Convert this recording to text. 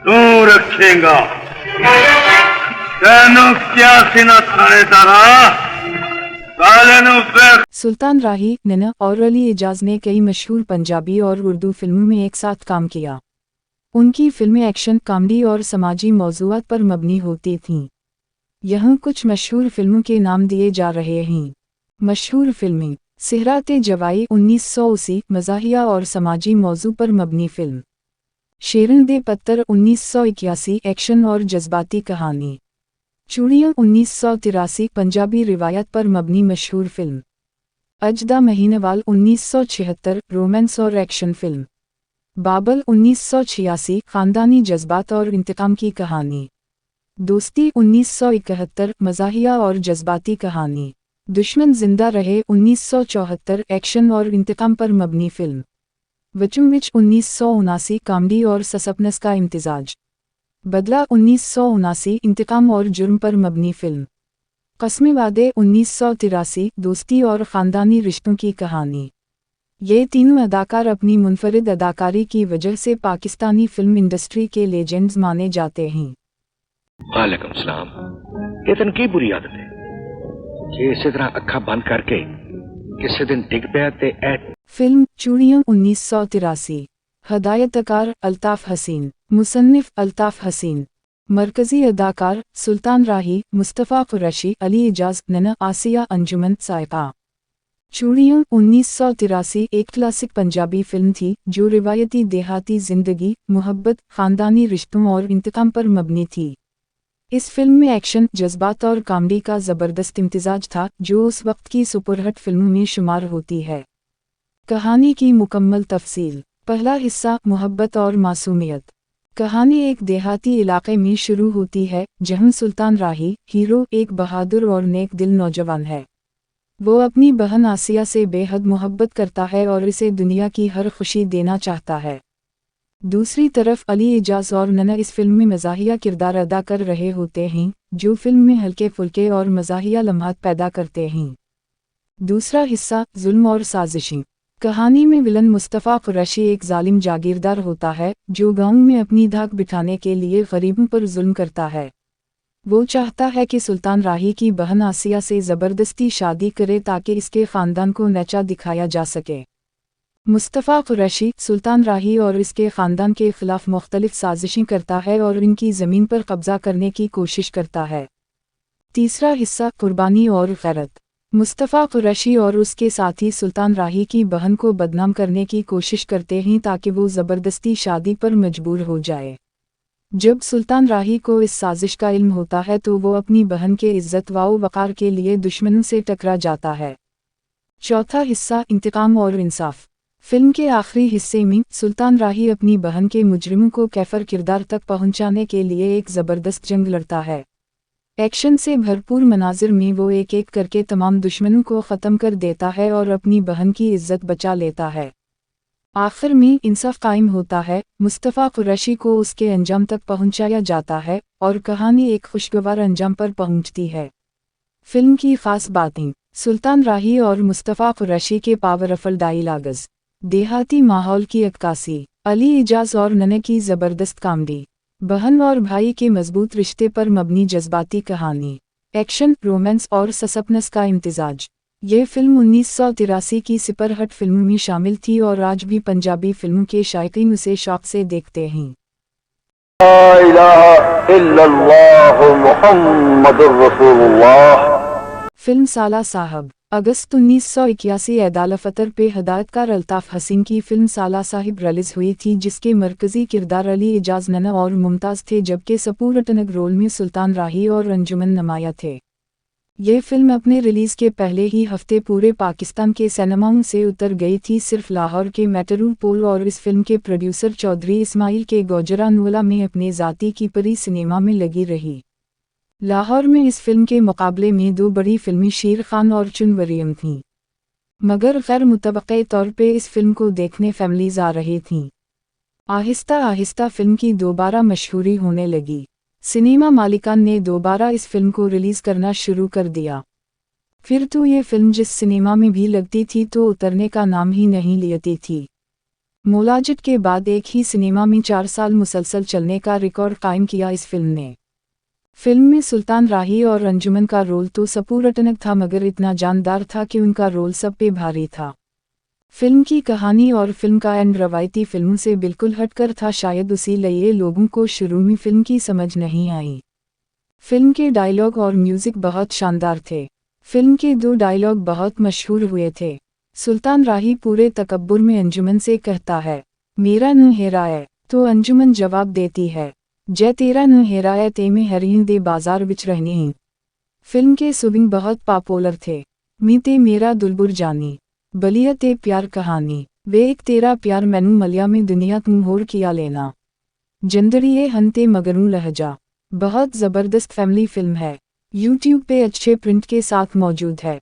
तू रखेगा तेनू क्या सीना थानेदारा साले नू फिर सुल्तान राही, नैना और अली एजाज ने कई मशहूर पंजाबी और उर्दू फिल्मों में एक साथ काम किया। उनकी फिल्में एक्शन, कॉमेडी और समाजी मौज़ूआत पर मबनी होती थीं। यहाँ कुछ मशहूर फिल्मों के नाम दिए जा रहे हैं। मशहूर फिल्में: सिहराते जवाई 1980, मज़ाहिया और समाजी मौजू पर मबनी फिल्म। शेरन दे पत्थर 1981, एक्शन और जज्बाती कहानी। चूड़ियाँ 1983, पंजाबी रिवायत पर मबनी मशहूर फिल्म। अजदा महीनेवाल 1976, रोमांस और एक्शन फिल्म। बाबल 1986, ख़ानदानी जज्बात और इंतकाम की कहानी। दोस्ती 1971, मज़ाहिया और जज्बाती कहानी। दुश्मन जिंदा रहे 1974, एक्शन और इंतकाम पर मबनी फिल्म। वचुमिच 1979, कॉमेडी और सस्पेंस का इम्तिजाज। बदला 1979, इंतकाम और जुर्म पर मबनी फिल्म। क़स्में वादे 1983, दोस्ती और ख़ानदानी रिश्तों की कहानी। ये तीनों अदाकार अपनी मुनफरिद अदाकारी की वजह से पाकिस्तानी फिल्म इंडस्ट्री के लेजेंड्स माने जाते हैं। वालेकुम सलाम। ये तनकी बुरी आदत है कि इसी तरह अखा बंद करके किसी दिन डिग पिया ते फिल्म चूड़ियाँ 1983। हदायतकार अल्ताफ़ हसीन, मुसन्निफ अल्ताफ़ हसीन। मरकज़ी अदाकार सुल्तान राही, मुस्तफ़ा कुरैशी, अली एजाज, नैना, आसिया अंजुमन, साइका। चूड़ियाँ 1983 एक क्लासिक पंजाबी फिल्म थी जो रिवायती देहाती ज़िंदगी, मोहब्बत, ख़ानदानी रिश्तों और इंतकाम पर मबनी थी। इस फिल्म में एक्शन, जज्बात और कॉमेडी का ज़बरदस्त इम्तिजाज था जो उस वक्त की सुपरहिट फिल्मों में शुमार होती है। कहानी की मुकम्मल तफसील। पहला हिस्सा, मोहब्बत और मासूमियत। कहानी एक देहाती इलाके में शुरू होती है जहाँ सुल्तान राही, हीरो, एक बहादुर और नेक दिल नौजवान है। वो अपनी बहन आसिया से बेहद मोहब्बत करता है और इसे दुनिया की हर खुशी देना चाहता है। दूसरी तरफ अली एजाज और नैना इस फिल्म में मज़ाहिया किरदार अदा कर रहे होते हैं जो फिल्म में हल्के फुल्के और मज़ाहिया लम्हात पैदा करते हैं। दूसरा हिस्सा, जुल्म और साजिशें। कहानी में विलन मुस्तफ़ा कुरैशी एक जालिम जागीरदार होता है जो गांव में अपनी धाक बिठाने के लिए गरीबों पर जुल्म करता है। वो चाहता है कि सुल्तान राही की बहन आसिया से ज़बरदस्ती शादी करे ताकि इसके ख़ानदान को नीचा दिखाया जा सके। मुस्तफ़ा कुरैशी सुल्तान राही और इसके ख़ानदान के ख़िलाफ़ मुख्तलिफ साजिशें करता है और इनकी ज़मीन पर कब्ज़ा करने की कोशिश करता है। तीसरा हिस्सा, कुर्बानी और गैरत। मुस्तफ़ा कुरैशी और उसके साथी सुल्तान राही की बहन को बदनाम करने की कोशिश करते हैं ताकि वो ज़बरदस्ती शादी पर मजबूर हो जाए। जब सुल्तान राही को इस साजिश का इल्म होता है तो वो अपनी बहन के इज़्ज़त व वक़ार के लिए दुश्मनों से टकरा जाता है। चौथा हिस्सा, इंतकाम और इंसाफ। फिल्म के आखिरी हिस्से में सुल्तान राही अपनी बहन के मुजरिमों को कैफर किरदार तक पहुंचाने के लिए एक ज़बरदस्त जंग लड़ता है। एक्शन से भरपूर मनाजिर में वो एक एक करके तमाम दुश्मनों को ख़त्म कर देता है और अपनी बहन की इज़्ज़त बचा लेता है। आखिर में इंसाफ कायम होता है, मुस्तफ़ा कुरैशी को उसके अंजाम तक पहुंचाया जाता है और कहानी एक खुशगवार अंजाम पर पहुंचती है। फिल्म की ख़ास बातें: सुल्तान राही और मुस्तफ़ा कुरैशी के पावरफुल डायलॉग्स, देहाती माहौल की अक्कासी, अली एजाज और नैना की ज़बरदस्त कॉमेडी, बहन और भाई के मजबूत रिश्ते पर मबनी जज्बाती कहानी, एक्शन, रोमांस और सस्पेंस का इम्तिजाज। ये फिल्म 1983 की सुपरहिट फिल्मों में शामिल थी और आज भी पंजाबी फिल्मों के शायकीन उसे शौक से देखते हैं। ला इलाहा इल्लल्लाह मुहम्मदुर रसूलुल्लाह। फिल्म साला साहब, अगस्त 1981 ऐदाल फतर पे हदायतकार अल्ताफ़ हसीन की फिल्म साला साहिब रिलीज़ हुई थी जिसके मरकज़ी किरदार अली एजाज, नैना और मुमताज़ थे जबकि सपोर्टिंग रोल में सुल्तान राही और अंजुमन नमाया थे। ये फिल्म अपने रिलीज़ के पहले ही हफ्ते पूरे पाकिस्तान के सिनेमाओं से उतर गई थी, सिर्फ लाहौर के मेट्रोपोल और इस फिल्म के प्रोड्यूसर चौधरी इस्माइल के गोजरानवाला में अपने ज़ाती की परी सिनेमा में लगी रही। लाहौर में इस फिल्म के मुकाबले में दो बड़ी फिल्में शेर खान और चुनवरियम थीं, मगर गैर मुतवक्के तौर पे इस फिल्म को देखने फैमिलीज़ आ रही थीं। आहिस्ता आहिस्ता फिल्म की दोबारा मशहूरी होने लगी। सिनेमा मालिकान ने दोबारा इस फिल्म को रिलीज़ करना शुरू कर दिया। फिर तो ये फिल्म जिस सिनेमा में भी लगती थी तो उतरने का नाम ही नहीं लेती थी। मोलाजिट के बाद एक ही सिनेमा में 4 साल मुसलसल चलने का रिकॉर्ड कायम किया इस फिल्म ने। फिल्म में सुल्तान राही और अंजुमन का रोल तो सपूरटनक था, मगर इतना जानदार था कि उनका रोल सब पे भारी था। फिल्म की कहानी और फिल्म का एंड रवायती फिल्म से बिल्कुल हटकर था, शायद उसी लिए लोगों को शुरू में फिल्म की समझ नहीं आई। फिल्म के डायलॉग और म्यूजिक बहुत शानदार थे। फिल्म के 2 डायलॉग बहुत मशहूर हुए थे। सुल्तान राही पूरे तकब्बुर में अंजुमन से कहता है, मेरा न हेराए, तो अंजुमन जवाब देती है, जय तेरा न हेराए ते में हरीन दे बाजार विच रहनी। फिल्म के सुबिंग बहुत पॉपुलर थे। मी ते मेरा दुलबुर जानी, बलिया ते प्यार कहानी, वे एक तेरा प्यार मैनू मलिया में दुनिया तुम होर किया लेना, जंदड़िए हनते मगरू लहजा। बहुत ज़बरदस्त फैमिली फिल्म है। यूट्यूब पे अच्छे प्रिंट के साथ मौजूद है।